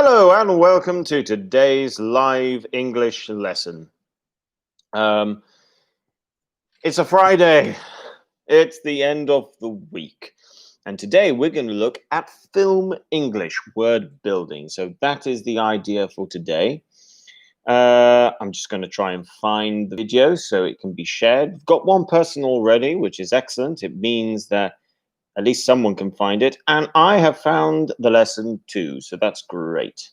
Hello and welcome to today's live English lesson. It's a Friday. It's the end of the week. And today we're going to look at film English word building. So that is the idea for today. I'm just going to try and find the video so it can be shared. We've got one person already, which is excellent. It means that at least someone can find it. And I have found the lesson too, so that's great.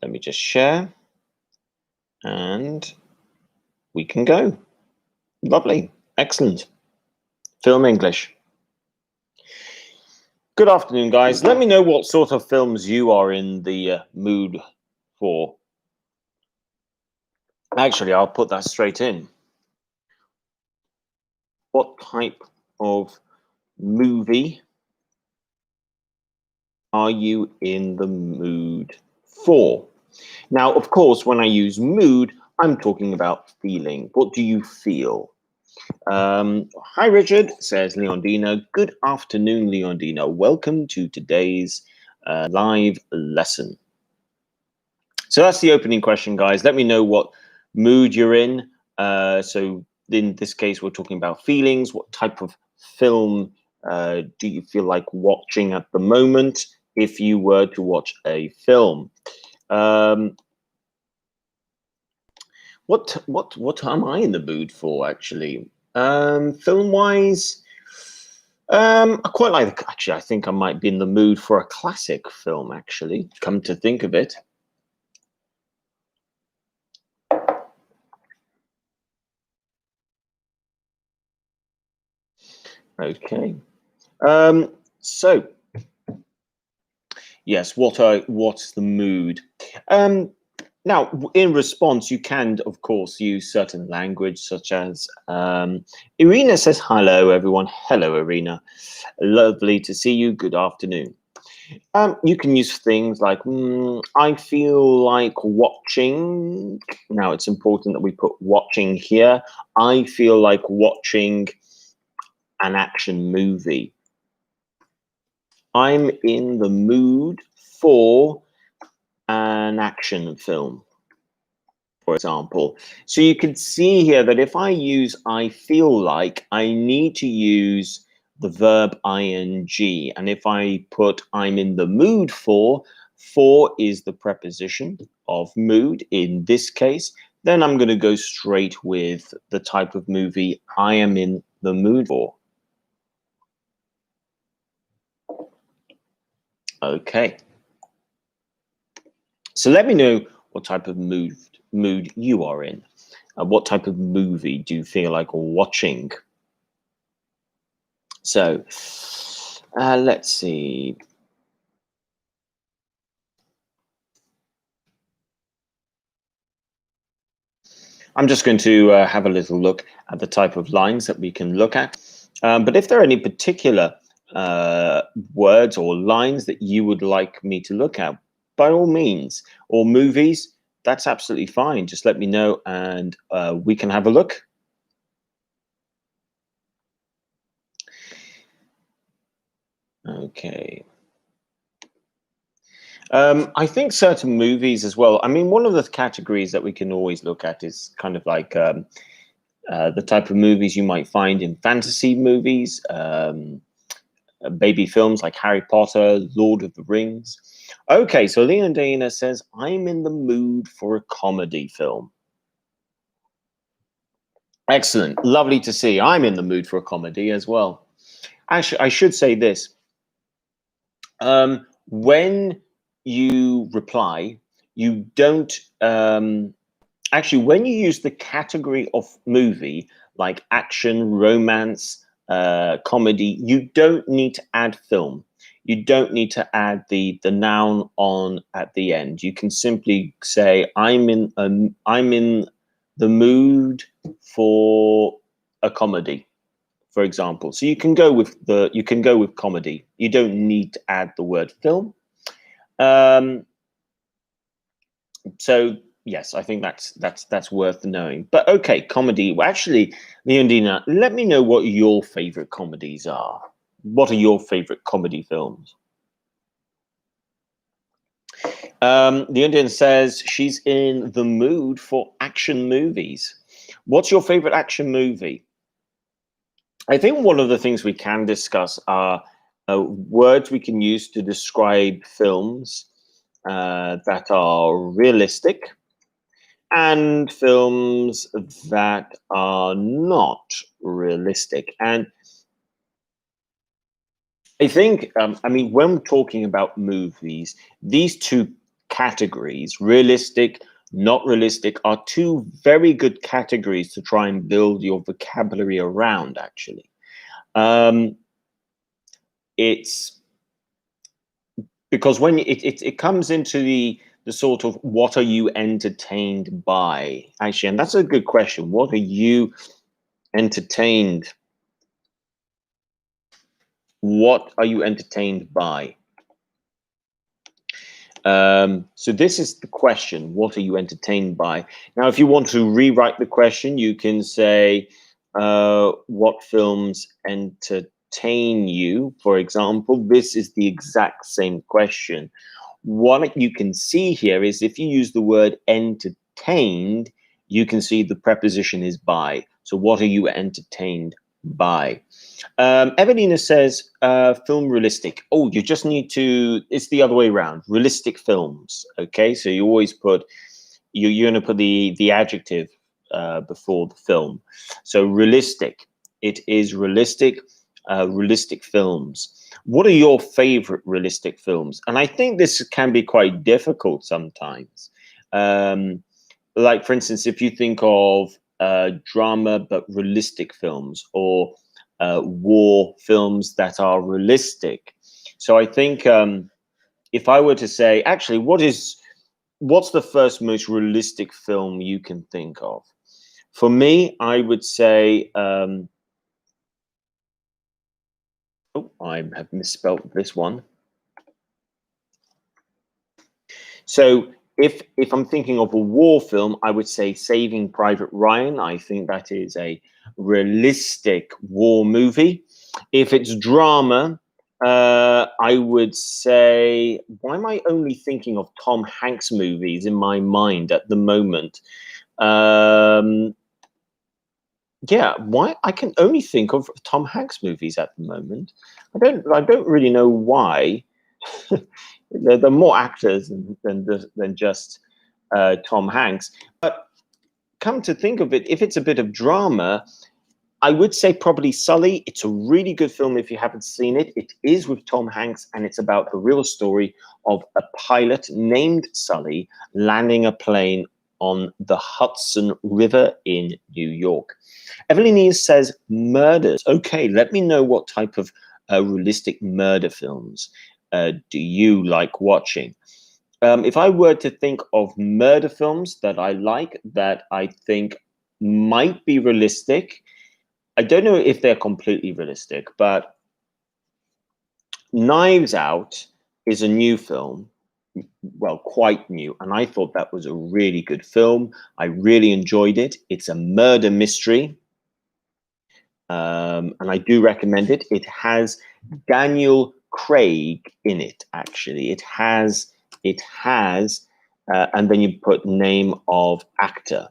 Let me just share. And we can go. Lovely. Excellent. Film English. Good afternoon, guys. Let me know what sort of films you are in the mood for. Actually, I'll put that straight in. What type of movie are you in the mood for? Now, of course, when I use mood, I'm talking about feeling. What do you feel? Hi, Richard, says Leondina. Good afternoon, Leondina. Welcome to today's live lesson. So that's the opening question, guys. Let me know what mood you're in. So in this case, we're talking about feelings. What type of film do you feel like watching at the moment if you were to watch a film? What am I in the mood for, actually? Film wise, I quite like, actually, I think I might be in the mood for a classic film, actually, come to think of it. Okay. So yes, what's the mood? Now, in response, you can, of course, use certain language, such as Irina says, hello, everyone. Hello, Irina. Lovely to see you. Good afternoon. You can use things like, I feel like watching. Now, it's important that we put watching here. I feel like watching an action movie. I'm in the mood for an action film, for example. So you can see here that if I use I feel like, I need to use the verb ing. And if I put I'm in the mood for is the preposition of mood in this case, then I'm going to go straight with the type of movie I am in the mood for. Okay. So let me know what type of mood you are in. What type of movie do you feel like watching? So let's see. I'm just going to have a little look at the type of lines that we can look at. But if there are any particular words or lines that you would like me to look at, by all means, or movies, that's absolutely fine. Just let me know and we can have a look. Okay. I think certain movies as well. I mean, one of the categories that we can always look at is kind of like the type of movies you might find in fantasy movies, baby films like Harry Potter, Lord of the Rings. Okay, so Leondina says, I'm in the mood for a comedy film. Excellent. Lovely to see. I'm in the mood for a comedy as well. Actually, I should say this. When you reply, you don't actually, when you use the category of movie like action, romance, comedy, you don't need to add film. You don't need to add the noun on at the end. You can simply say I'm in the mood for a comedy, for example. So you can go with comedy. You don't need to add the word film. So yes, I think that's worth knowing. But okay, comedy. Well, actually, Leondina, let me know what your favorite comedies are. What are your favorite comedy films? The Indian says she's in the mood for action movies. What's your favorite action movie? I think one of the things we can discuss are words we can use to describe films that are realistic and films that are not realistic. And I think, I mean, when we're talking about movies, these two categories, realistic, not realistic, are two very good categories to try and build your vocabulary around, actually. Um, it's because when it comes into the sort of what are you entertained by, actually, and that's a good question. What are you entertained? What are you entertained by? So this is the question. What are you entertained by? Now, if you want to rewrite the question, you can say, what films entertain you? For example, this is the exact same question. What you can see here is if you use the word entertained, you can see the preposition is by. So what are you entertained by? Evelina says, film realistic. Oh, you just need to, it's the other way around. Realistic films. Okay, so you always put, you're going to put the adjective before the film. So realistic. It is realistic, realistic films. What are your favorite realistic films? And I think this can be quite difficult sometimes. Like, for instance, if you think of drama but realistic films, or war films that are realistic. So I think if I were to say, actually, what's the first most realistic film you can think of? For me, I would say, oh, I have misspelled this one. So if I'm thinking of a war film, I would say Saving Private Ryan. I think that is a realistic war movie. If it's drama, I would say, why am I only thinking of Tom Hanks movies in my mind at the moment? Yeah, why I can only think of Tom Hanks movies at the moment. I don't really know why. There are more actors than just Tom Hanks. But come to think of it, if it's a bit of drama, I would say probably Sully. It's a really good film if you haven't seen it. It is with Tom Hanks, and it's about the real story of a pilot named Sully landing a plane on the Hudson River in New York. Evelyn says murders. Okay, let me know what type of realistic murder films do you like watching? If I were to think of murder films that I like, that I think might be realistic, I don't know if they're completely realistic, but Knives Out is a new film, well, quite new, and I thought that was a really good film. I really enjoyed it. It's a murder mystery, and I do recommend it. It has Daniel Craig in it. Actually, it has, and then you put name of actor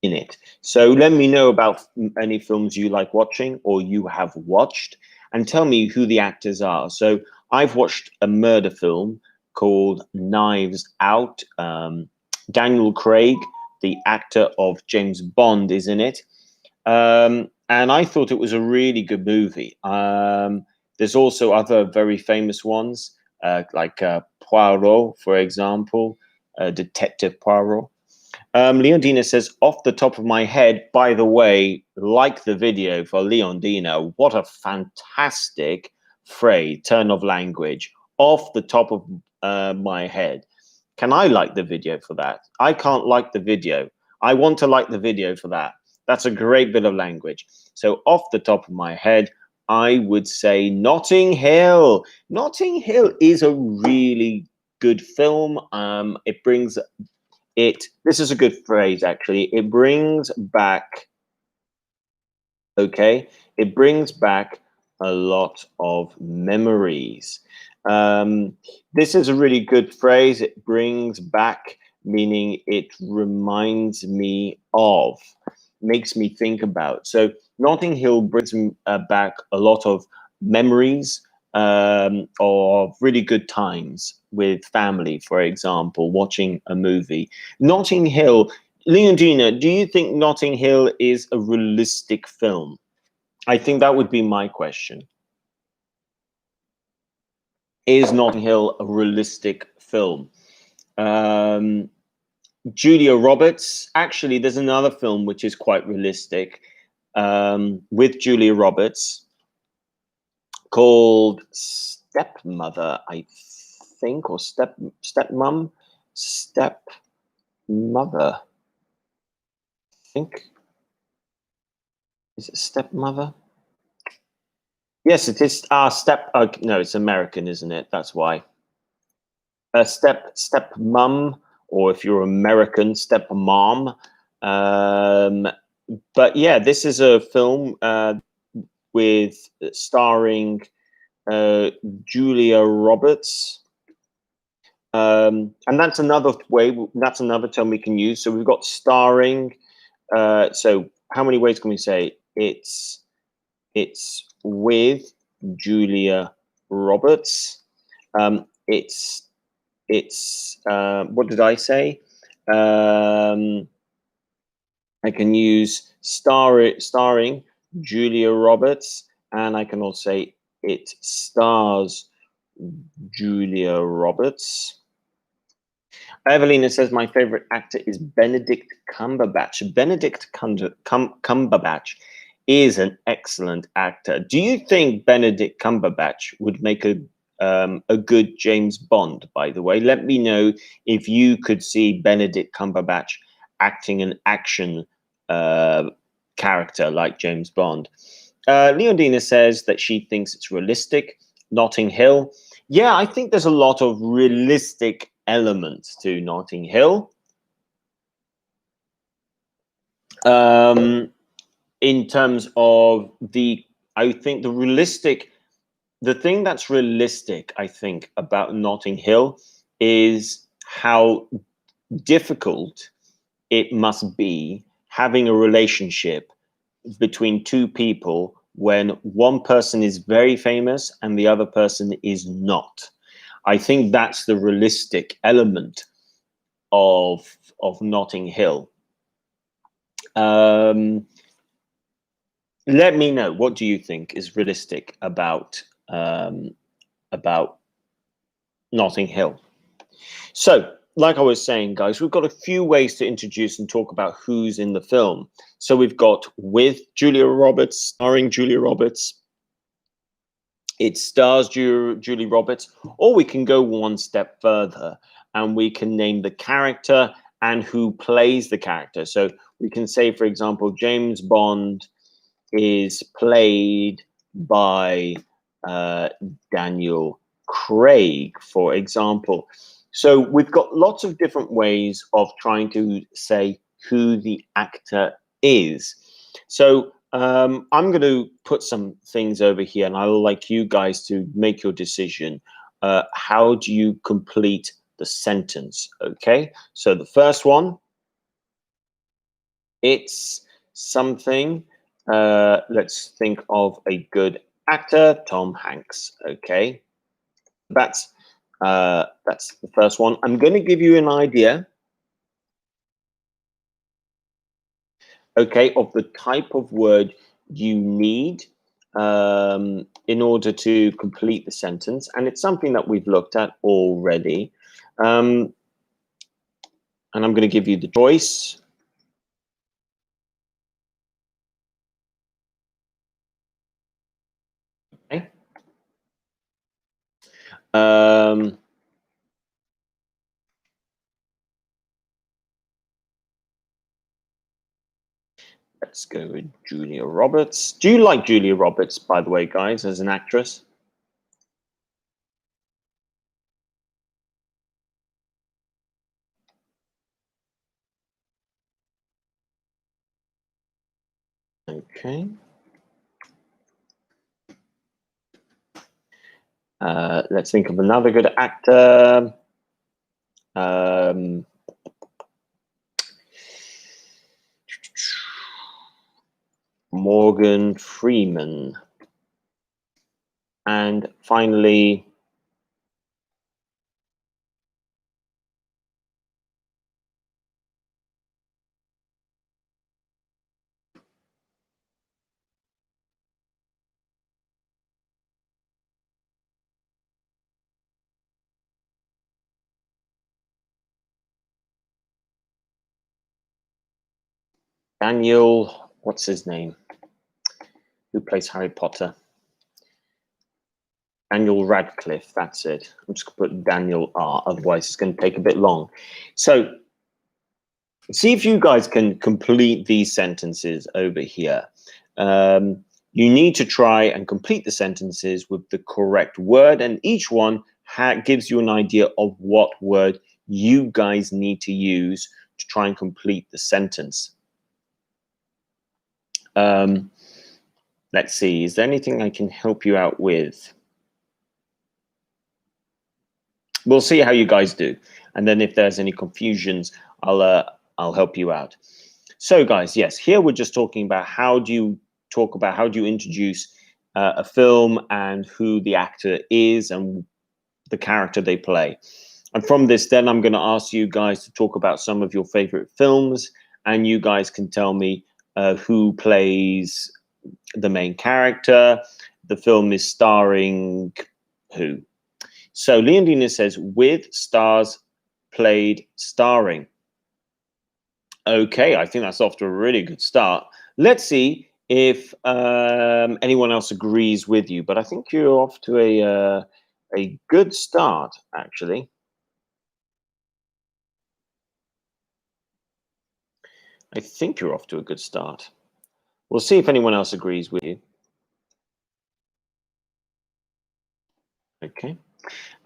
in it. So let me know about any films you like watching or you have watched, and tell me who the actors are. So I've watched a murder film called Knives Out. Daniel Craig, the actor of James Bond, is in it. And I thought it was a really good movie. There's also other very famous ones, like Poirot, for example, Detective Poirot. Leondina says, off the top of my head, by the way, like the video for Leondina. What a fantastic phrase, turn of language, off the top of my head. Can I like the video for that? I can't like the video. I want to like the video for that. That's a great bit of language. So off the top of my head, I would say Notting Hill. Notting Hill is a really good film. It brings it, this is a good phrase actually, it brings back, okay, it brings back a lot of memories. This is a really good phrase. It brings back, meaning it reminds me of, makes me think about. So Notting Hill brings back a lot of memories of really good times with family, for example, watching a movie. Notting Hill, Leondina, do you think Notting Hill is a realistic film? I think that would be my question. Is Notting Hill a realistic film? Um, Julia Roberts. Actually, there's another film which is quite realistic with Julia Roberts called Stepmother, I think, or Stepmom, Stepmother. I think is it Stepmother? Yes, it is. No, it's American, isn't it? That's why. Stepmom, or if you're American, stepmom. Um, but yeah, this is a film with starring Julia Roberts. And that's another way, that's another term we can use. So we've got starring. So how many ways can we say it's with Julia Roberts? It's what did I say? I can use starring Julia Roberts, and I can also say it stars Julia Roberts. Evelina says my favorite actor is Benedict Cumberbatch. Cumberbatch is an excellent actor. Do you think Benedict Cumberbatch would make a good James Bond? By the way, let me know if you could see Benedict Cumberbatch acting an action character like James Bond. Leondina says that she thinks it's realistic. Notting Hill. Yeah, I think there's a lot of realistic elements to Notting Hill. In terms of I think the thing that's realistic, I think, about Notting Hill is how difficult it must be having a relationship between two people when one person is very famous and the other person is not. I think that's the realistic element of Notting Hill. Let me know, what do you think is realistic about Notting Hill? So, like I was saying, guys, we've got a few ways to introduce and talk about who's in the film. So we've got with Julia Roberts, starring Julia Roberts. It stars Julie Roberts, or we can go one step further and we can name the character and who plays the character. So we can say, for example, James Bond is played by Daniel Craig, for example. So we've got lots of different ways of trying to say who the actor is. So I'm going to put some things over here, and I'd like you guys to make your decision. How do you complete the sentence? Okay, so the first one, it's something. Let's think of a good actor, Tom Hanks. Okay, that's the first one. I'm going to give you an idea, okay, of the type of word you need in order to complete the sentence, and it's something that we've looked at already. And I'm going to give you the choice. Okay. Let's go with Julia Roberts. Do you like Julia Roberts, by the way, guys, as an actress? Okay. Let's think of another good actor. Morgan Freeman. And finally, Daniel, what's his name? Who plays Harry Potter? Daniel Radcliffe, that's it. I'm just going to put Daniel R, otherwise it's going to take a bit long. So see if you guys can complete these sentences over here. You need to try and complete the sentences with the correct word, and each one gives you an idea of what word you guys need to use to try and complete the sentence. Let's see, is there anything I can help you out with? We'll see how you guys do, and then if there's any confusions, I'll help you out. So guys, yes, here we're just talking about how do you introduce a film and who the actor is and the character they play. And from this, then I'm going to ask you guys to talk about some of your favorite films, and you guys can tell me who plays the main character. The film is starring who? So Leondina says, with stars played starring. Okay, I think that's off to a really good start. Let's see if anyone else agrees with you, but I think you're off to a good start, actually. I think you're off to a good start. We'll see if anyone else agrees with you. Okay.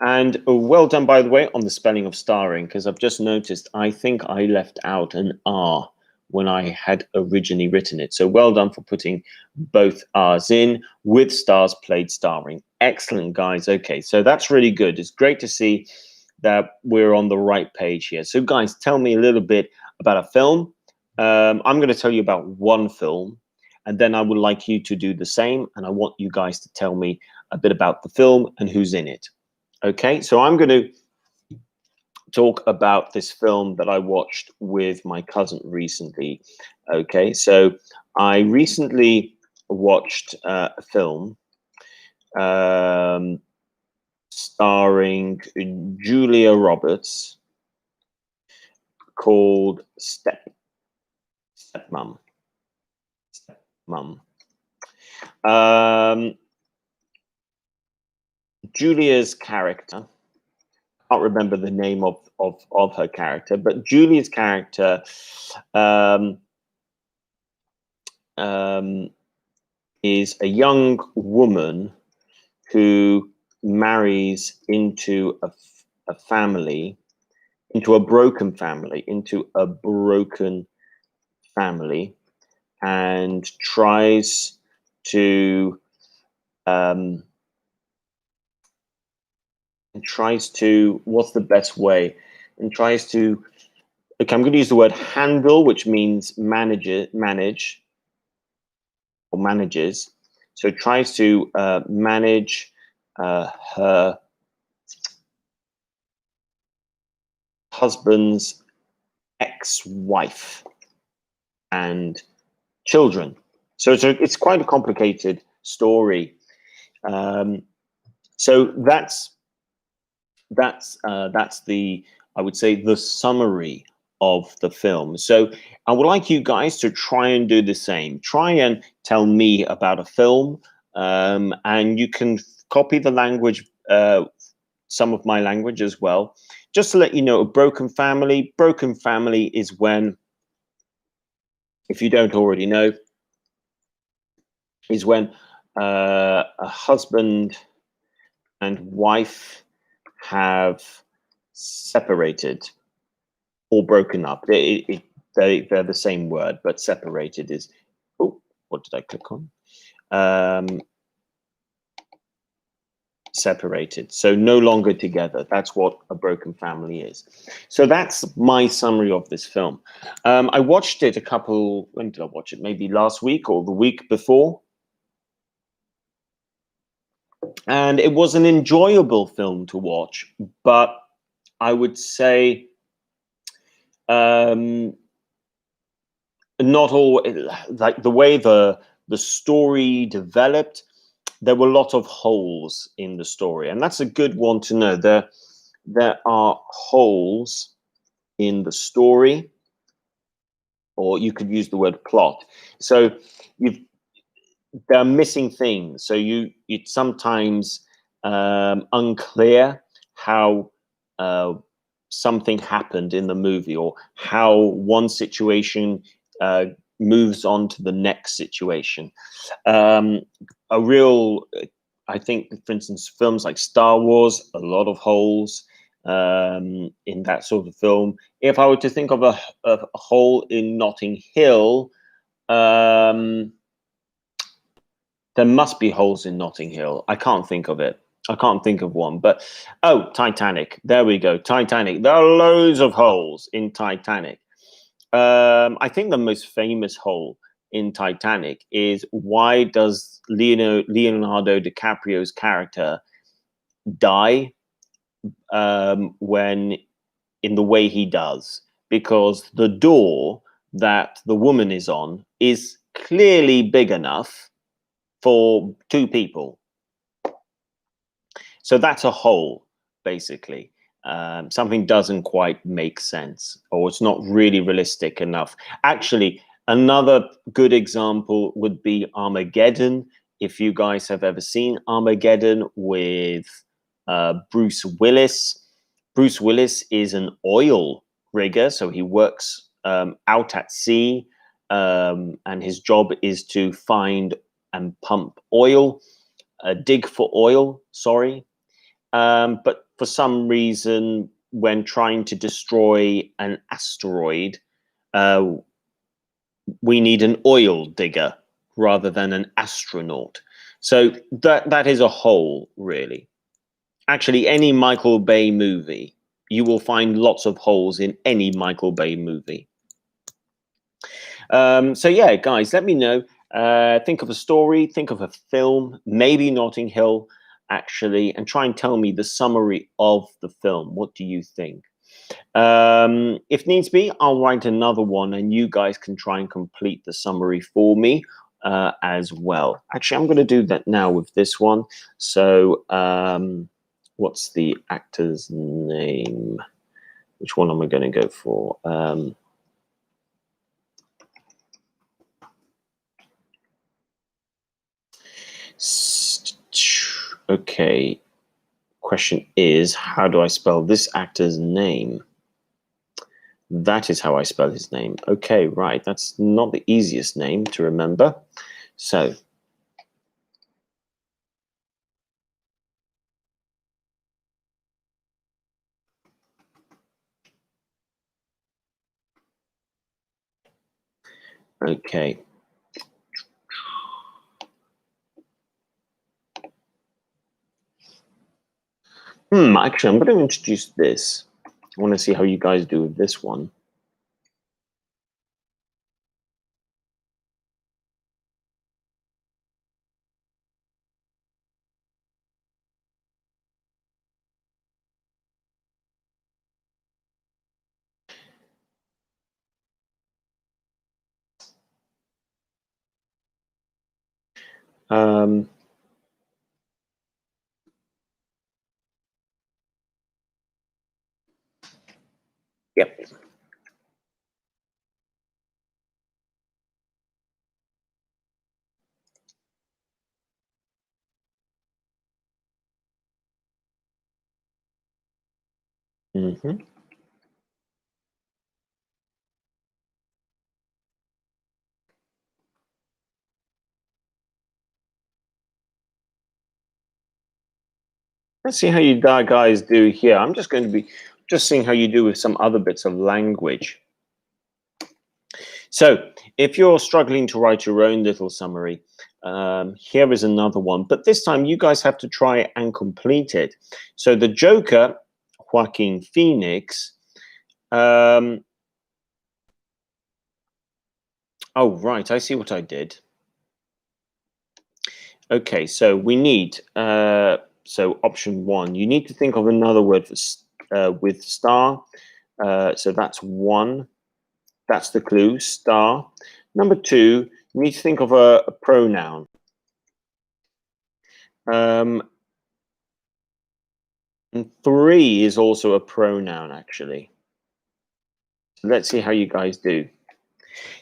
And well done, by the way, on the spelling of starring, because I've just noticed I think I left out an R when I had originally written it. So well done for putting both R's in. With stars played starring. Excellent, guys. Okay, so that's really good. It's great to see that we're on the right page here. So guys, tell me a little bit about a film. I'm going to tell you about one film, and then I would like you to do the same. And I want you guys to tell me a bit about the film and who's in it. Okay, so I'm going to talk about this film that I watched with my cousin recently. Okay, so I recently watched a film starring Julia Roberts called Stepmom. Julia's character, I can't remember the name of her character, but Julia's character is a young woman who marries into a family, into a broken family, and tries to what's the best way? And tries to, okay, I'm going to use the word handle, which means manage, or manages. So it tries to manage her husband's ex-wife and children. So it's quite a complicated story. So that's the, I would say, the summary of the film. So I would like you guys to try and do the same. Try and tell me about a film, and you can copy the language, some of my language as well. Just to let you know, a broken family is when, if you don't already know, is when a husband and wife have separated or broken up. They're the same word, but separated is, oh, what did I click on? separated, so no longer together. That's what a broken family is. So that's my summary of this film. I watched it when did I watch it? Maybe last week or the week before. And it was an enjoyable film to watch, but I would say not all, like the way the story developed, there were a lot of holes in the story, and that's a good one to know. There are holes in the story, or you could use the word plot. So there are missing things. So it's sometimes unclear how something happened in the movie, or how one situation moves on to the next situation. I think, for instance, films like Star Wars, a lot of holes in that sort of film. If I were to think of a hole in Notting Hill, there must be holes in Notting Hill. I can't think of it. I can't think of one. But, Titanic. There we go. Titanic. There are loads of holes in Titanic. I think the most famous hole in Titanic is, why does Leonardo DiCaprio's character die when in the way he does? Because the door that the woman is on is clearly big enough for two people. So that's a hole, basically. Something doesn't quite make sense, or it's not really realistic enough. Actually, another good example would be Armageddon. If you guys have ever seen Armageddon with Bruce Willis. Bruce Willis is an oil rigger, so he works out at sea, and his job is to find and pump oil, dig for oil, sorry. But for some reason, when trying to destroy an asteroid, we need an oil digger rather than an astronaut. So that is a hole, really. Actually, any Michael Bay movie, you will find lots of holes in any Michael Bay movie. So yeah, guys, let me know. Think of a story, think of a film, maybe Notting Hill, actually, and try and tell me the summary of the film. What do you think? If needs be, I'll write another one, and you guys can try and complete the summary for me as well. Actually, I'm going to do that now with this one. So what's the actor's name? Which one am I going to go for? Okay. Question is, how do I spell this actor's name? That is how I spell his name. Okay, right. That's not the easiest name to remember. So, okay. Actually, I'm going to introduce this. I want to see how you guys do with this one. Yep. Mm-hmm. Let's see how you guys do here. I'm just going to be seeing how you do with some other bits of language. So if you're struggling to write your own little summary, Here is another one, but this time you guys have to try and complete it. So the Joker, Joaquin Phoenix. Oh, right. I see what I did. Okay, so we need, so option 1, you need to think of another word for, with star. So that's 1. That's the clue, star. Number 2, you need to think of a pronoun. And 3 is also a pronoun, actually. So let's see how you guys do.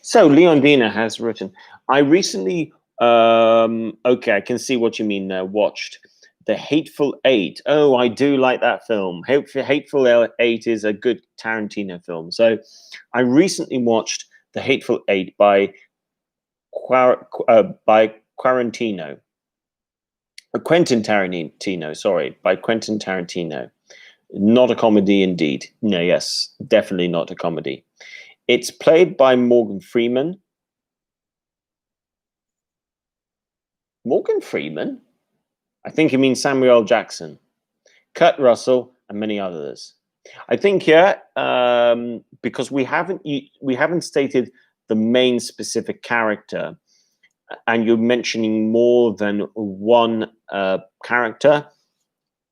So Leondina has written, I recently, okay, I can see what you mean there, watched The Hateful Eight. Oh, I do like that film. Hateful Eight is a good Tarantino film. So I recently watched The Hateful Eight by Quarantino. Quentin Tarantino, sorry, by Quentin Tarantino. Not a comedy indeed. No, yes, definitely not a comedy. It's played by Morgan Freeman. Morgan Freeman? I think you mean Samuel L. Jackson, Kurt Russell, and many others. I think here, because we haven't stated the main specific character, and you're mentioning more than one character,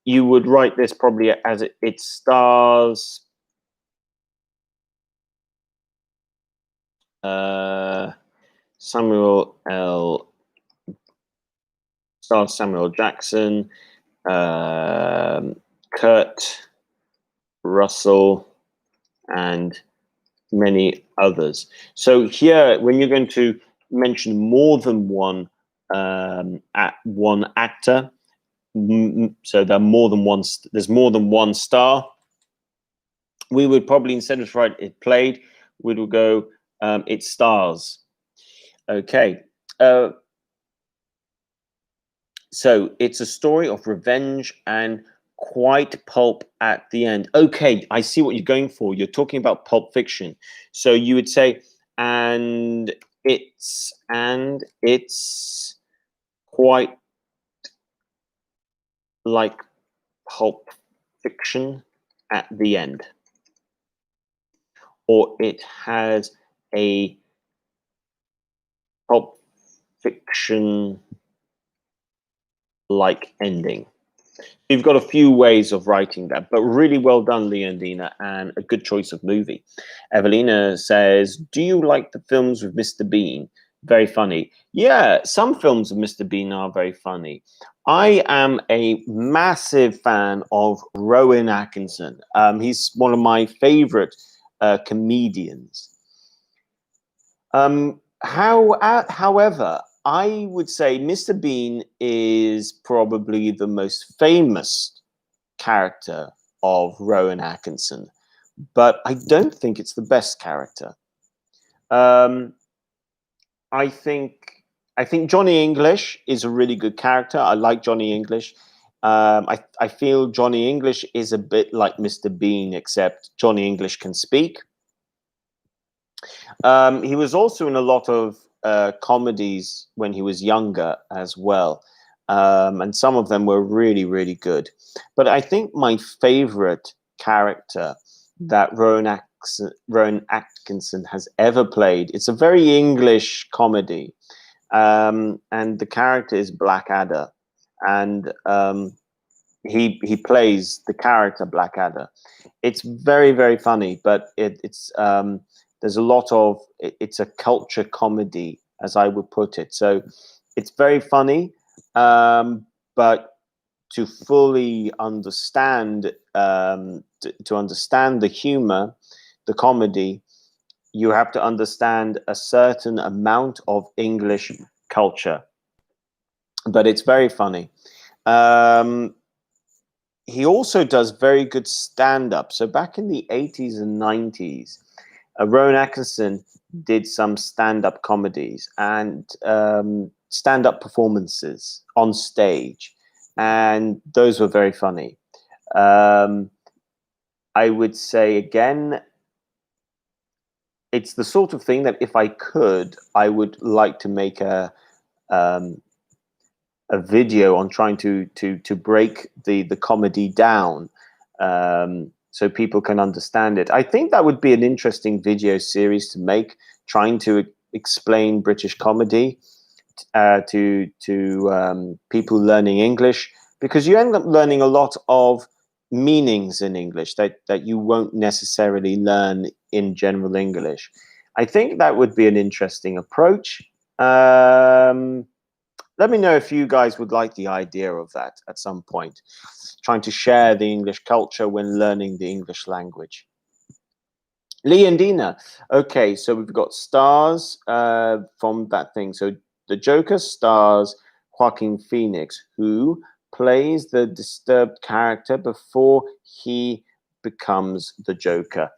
you would write this probably as it stars Samuel L. Stars Samuel Jackson, Kurt Russell, and many others. So here, when you're going to mention more than one one actor, so there are more than one. There's more than one star. We would probably, instead of write it played, we would go it stars. Okay. So it's a story of revenge and quite pulp at the end. Okay, I see what you're going for. You're talking about Pulp Fiction. So you would say, and it's quite like Pulp Fiction at the end. Or it has a Pulp Fiction like ending. You've got a few ways of writing that, but really well done, Leondina, and a good choice of movie. Evelina says, do you like the films with Mr. Bean? Very funny. Yeah, some films of Mr. Bean are very funny. I am a massive fan of Rowan Atkinson. He's one of my favorite comedians. However, I would say Mr. Bean is probably the most famous character of Rowan Atkinson, but I don't think it's the best character. I think Johnny English is a really good character. I like Johnny English. I feel Johnny English is a bit like Mr. Bean, except Johnny English can speak. He was also in a lot of comedies when he was younger as well. And some of them were really, really good. But I think my favorite character that Rowan Atkinson has ever played, it's a very English comedy. And the character is Blackadder. And he plays the character Blackadder. It's very, very funny, but it's there's a lot of it's a culture comedy, as I would put it. So it's very funny, but to fully understand to understand the humor, the comedy, you have to understand a certain amount of English culture. But it's very funny. He also does very good stand-up. So back in the 80s and 90s, Rowan Atkinson did some stand-up comedies and stand-up performances on stage, and those were very funny. I would say again, it's the sort of thing that if I could, I would like to make a a video on trying to break the comedy down, so people can understand it. I think that would be an interesting video series to make, trying to explain British comedy to people learning English, because you end up learning a lot of meanings in English that you won't necessarily learn in general English. I think that would be an interesting approach. Let me know if you guys would like the idea of that at some point, trying to share the English culture when learning the English language. Lee and Dina. Okay, so we've got stars from that thing. So the Joker stars Joaquin Phoenix, who plays the disturbed character before he becomes the Joker.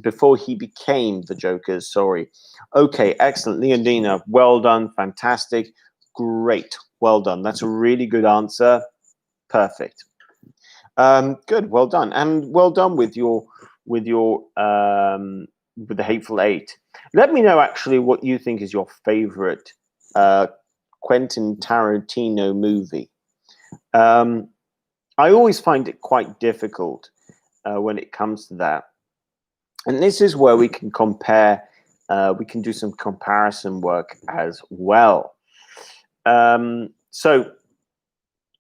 Before he became the Joker, sorry. Okay, excellent. Lee and Dina, well done, fantastic, great, well done. That's a really good answer. Perfect. Good, well done, and well done with the Hateful Eight. Let me know actually what you think is your favorite Quentin Tarantino movie. I always find it quite difficult when it comes to that, and this is where we can compare. We can do some comparison work as well. So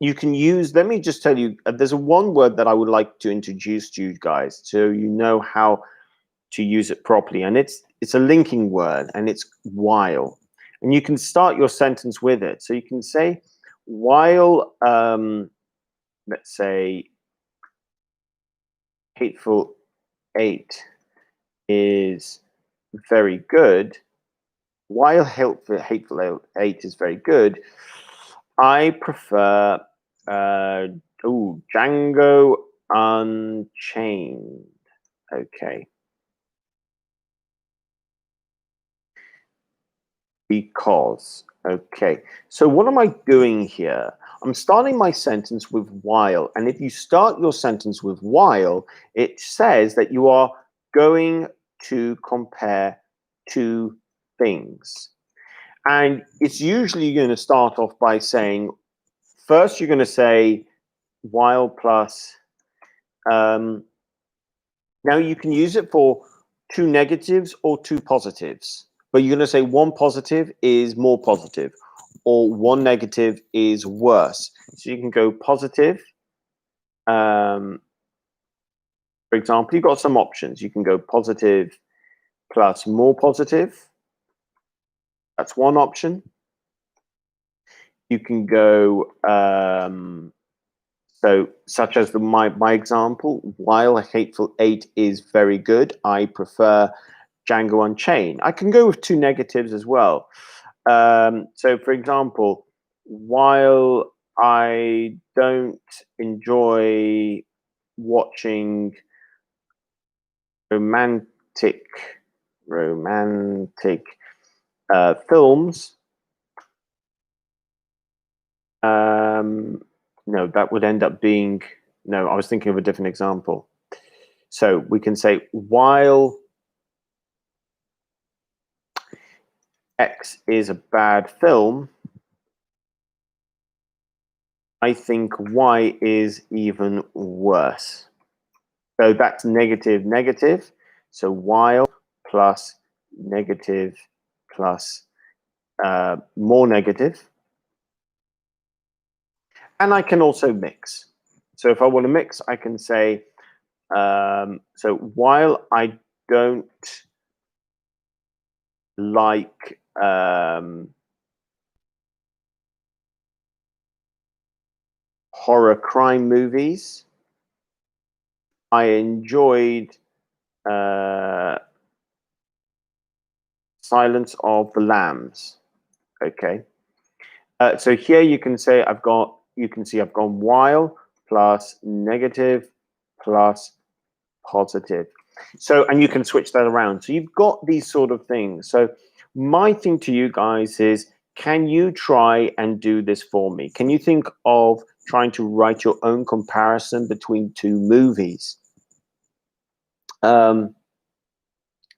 you can use, let me just tell you, there's one word that I would like to introduce to you guys so you know how to use it properly. And it's a linking word, and it's while. And you can start your sentence with it. So you can say, while, let's say, Hateful Eight is very good, while Hateful Eight is very good, I prefer Django Unchained. Okay. Because. Okay. So what am I doing here? I'm starting my sentence with while. And if you start your sentence with while, it says that you are going to compare two things. And it's usually going to start off by saying, first you're going to say while plus. Now you can use it for two negatives or two positives, but you're going to say one positive is more positive, or one negative is worse. So you can go positive. For example, you've got some options. You can go positive plus more positive. That's one option. You can go, so such as my example, while Hateful Eight is very good, I prefer Django Unchained. I can go with two negatives as well. So for example, while I don't enjoy watching romantic films, no, that would end up being, no, I was thinking of a different example. So we can say, while X is a bad film, I think Y is even worse. So that's negative, negative. So while plus negative plus more negative. And I can also mix. So if I want to mix, I can say, so while I don't like horror crime movies, I enjoyed Silence of the Lambs. Okay. So here you can say I've gone while plus negative plus positive. So, and you can switch that around. So you've got these sort of things. So my thing to you guys is, can you try and do this for me? Can you think of trying to write your own comparison between two movies?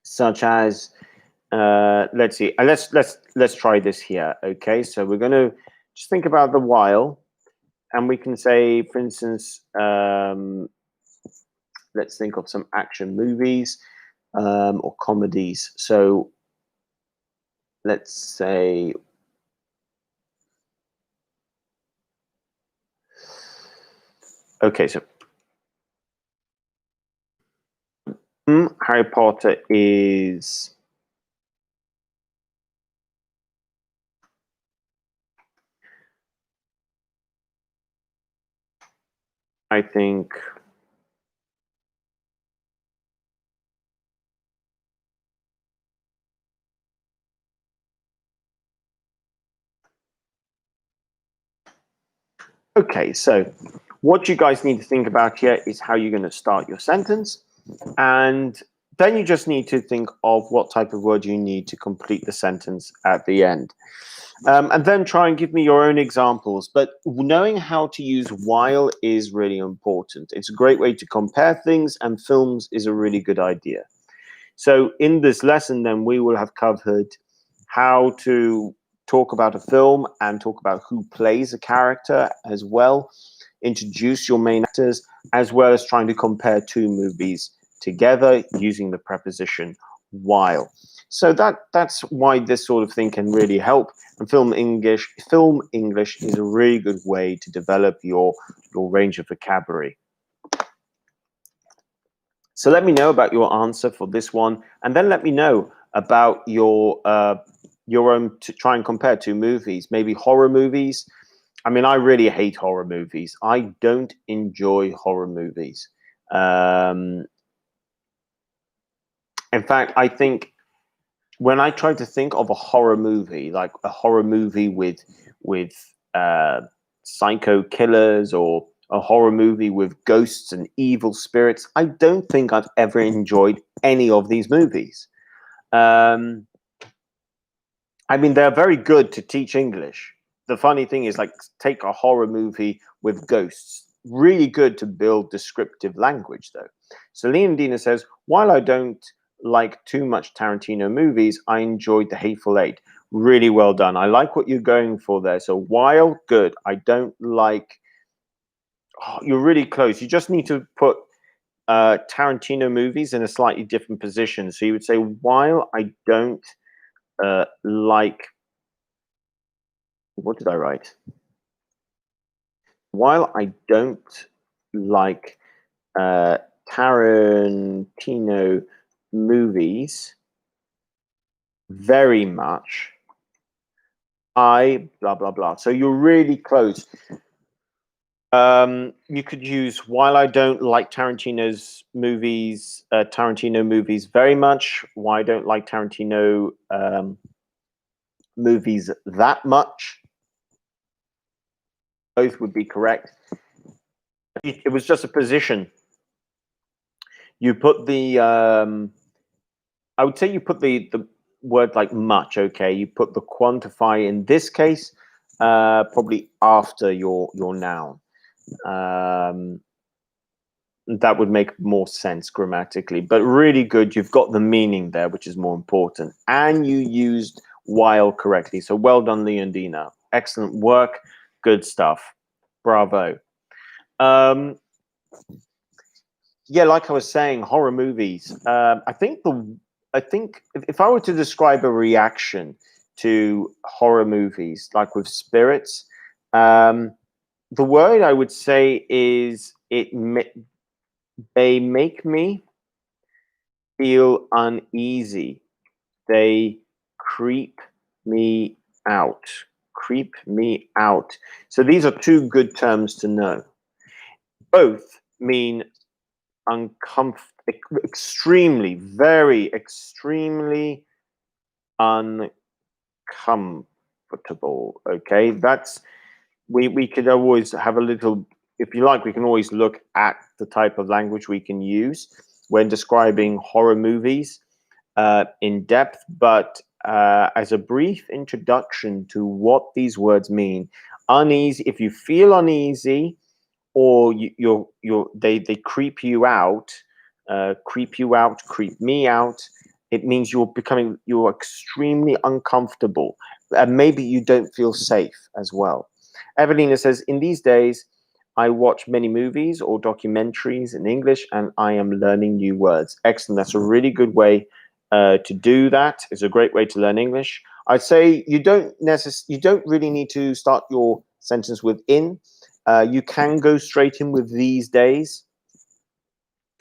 Such as let's see. Let's try this here. Okay, so we're going to just think about the while, and we can say, for instance, let's think of some action movies or comedies. So let's say, okay, so Harry Potter is, I think, okay, so what you guys need to think about here is how you're going to start your sentence. And then you just need to think of what type of word you need to complete the sentence at the end. And then try and give me your own examples. But knowing how to use while is really important. It's a great way to compare things, and films is a really good idea. So in this lesson, then, we will have covered how to talk about a film and talk about who plays a character as well, introduce your main actors, as well as trying to compare two movies together using the preposition while. So that's why this sort of thing can really help. And film English is a really good way to develop your range of vocabulary. So let me know about your answer for this one, and then let me know about your own, to try and compare two movies, maybe horror movies. I mean, I really hate horror movies. I don't enjoy horror movies. In fact, I think when I try to think of a horror movie, like a horror movie with psycho killers, or a horror movie with ghosts and evil spirits, I don't think I've ever enjoyed any of these movies. I mean, they're very good to teach English. The funny thing is, like, take a horror movie with ghosts. Really good to build descriptive language, though. So Leondina says, while I don't like too much Tarantino movies, I enjoyed The Hateful Eight. Really well done. I like what you're going for there. So while, good. I don't like, oh, you're really close. You just need to put Tarantino movies in a slightly different position. So you would say, while I don't like, what did I write? While I don't like Tarantino movies very much, I blah blah blah. So you're really close. You could use, while I don't like Tarantino movies very much. Why I don't like Tarantino movies that much. Both would be correct. It was just a position. You put the I would say you put the word like much. Okay, you put the quantify in this case probably after your noun. That would make more sense grammatically, but really good. You've got the meaning there, which is more important, and you used while correctly. So well done, Leondina. Excellent work. Good stuff. Bravo. Yeah, like I was saying, horror movies. I think if I were to describe a reaction to horror movies, like with spirits, the word I would say is they make me feel uneasy. They creep me out. Creep me out. So these are two good terms to know. Both mean uncomfortable, extremely, very extremely uncomfortable. Okay, that's, we could always have a little, if you like, we can always look at the type of language we can use when describing horror movies in depth. But as a brief introduction to what these words mean, uneasy, if you feel uneasy, or they creep you out, creep me out. It means you're extremely uncomfortable, and maybe you don't feel safe as well. Evelina says, in these days, I watch many movies or documentaries in English, and I am learning new words. Excellent. That's a really good way to do that. It's a great way to learn English. I'd say you don't really need to start your sentence with in. You can go straight in with these days.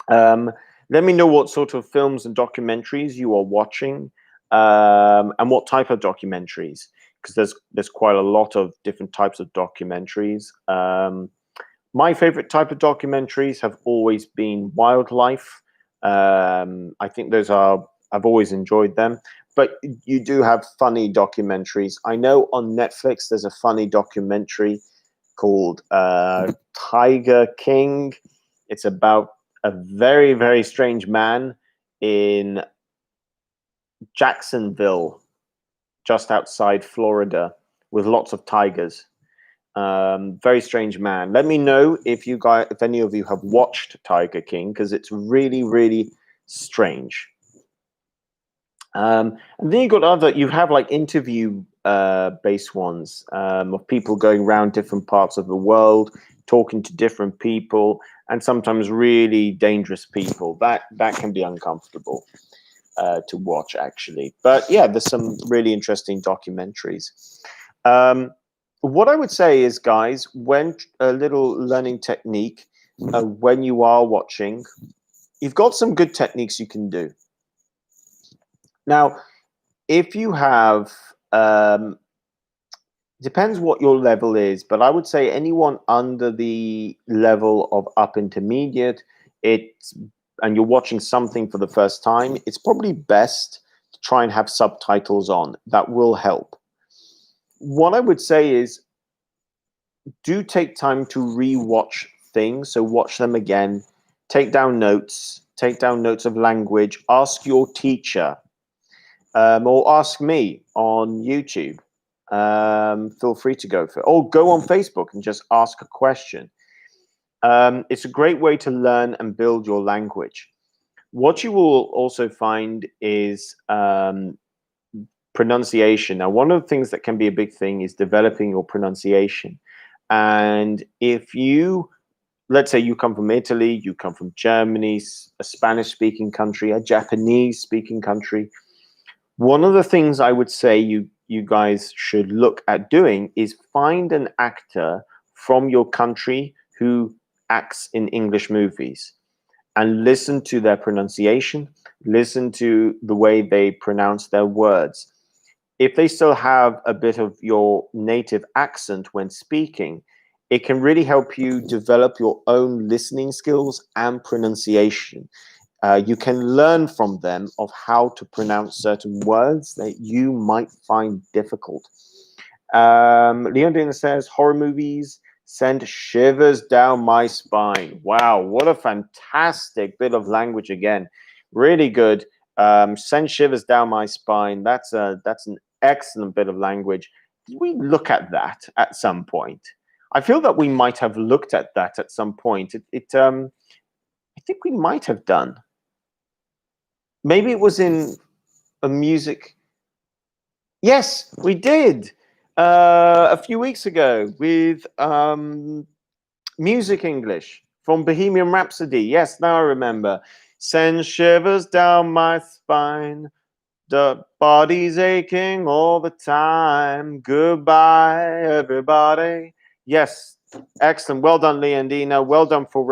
Let me know what sort of films and documentaries you are watching, and what type of documentaries, because there's quite a lot of different types of documentaries. My favorite type of documentaries have always been wildlife. I think I've always enjoyed them. But you do have funny documentaries. I know on Netflix there's a funny documentary called Tiger King. It's about a very, very strange man in Jacksonville, just outside Florida, with lots of tigers. Very strange man. Let me know if any of you have watched Tiger King, because it's really, really strange. And then you have like interview based ones, of people going around different parts of the world, talking to different people, and sometimes really dangerous people. That can be uncomfortable to watch, actually. But yeah, there's some really interesting documentaries. What I would say is, guys, when a little learning technique, when you are watching, you've got some good techniques you can do. Now, if you have, depends what your level is, but I would say anyone under the level of up intermediate, and you're watching something for the first time, it's probably best to try and have subtitles on. That will help. What I would say is, do take time to re-watch things. So watch them again, take down notes of language, ask your teacher, or ask me on YouTube. Feel free to go on Facebook and just ask a question. It's a great way to learn and build your language. What you will also find is pronunciation. Now, one of the things that can be a big thing is developing your pronunciation. And if let's say you come from Italy, you come from Germany, a Spanish-speaking country, a Japanese-speaking country, one of the things I would say you guys should look at doing is find an actor from your country who acts in English movies, and listen to their pronunciation, listen to the way they pronounce their words. If they still have a bit of your native accent when speaking, it can really help you develop your own listening skills and pronunciation. You can learn from them of how to pronounce certain words that you might find difficult. Leondina says, horror movies send shivers down my spine. Wow, what a fantastic bit of language again. Really good. Send shivers down my spine. That's an excellent bit of language. Did we look at that at some point? I feel that we might have looked at that at some point. I think we might have done. Maybe it was in a music. Yes, we did. A few weeks ago with Music English from Bohemian Rhapsody. Yes, now I remember. Send shivers down my spine. The body's aching all the time. Goodbye, everybody. Yes, excellent. Well done, Leondina. Well done for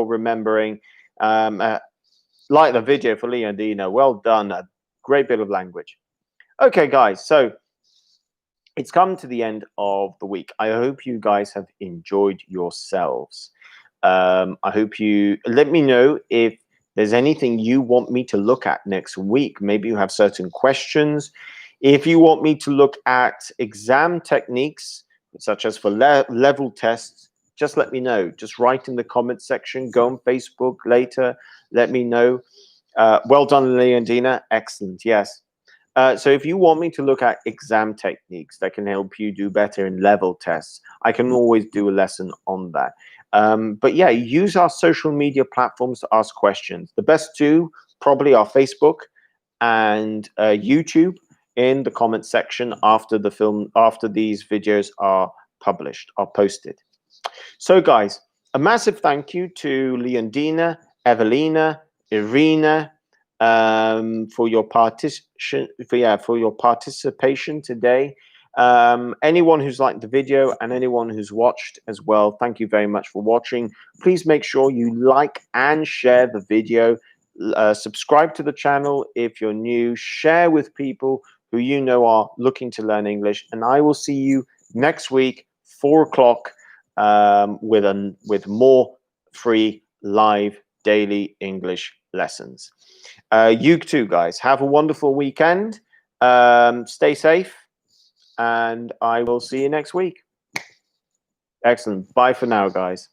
remembering. Like the video for Leondina. Well done. A great bit of language. Okay, guys. So it's come to the end of the week. I hope you guys have enjoyed yourselves. I hope you let me know if there's anything you want me to look at next week. Maybe you have certain questions. If you want me to look at exam techniques, such as for level tests, just let me know. Just write in the comment section. Go on Facebook later. Let me know. Well done, Leondina. Excellent. Yes. So if you want me to look at exam techniques that can help you do better in level tests, I can always do a lesson on that. But yeah, use our social media platforms to ask questions. The best two probably are Facebook and YouTube in the comment section after these videos are posted. So guys, a massive thank you to Leondina, Evelina, Irina, for your participation today. Anyone who's liked the video and anyone who's watched as well, thank you very much for watching. Please make sure you like and share the video. Subscribe to the channel if you're new. Share with people who you know are looking to learn English. And I will see you next week, 4 o'clock, with more free live daily English lessons. You too, guys. Have a wonderful weekend. Stay safe, and I will see you next week. Excellent. Bye for now, guys.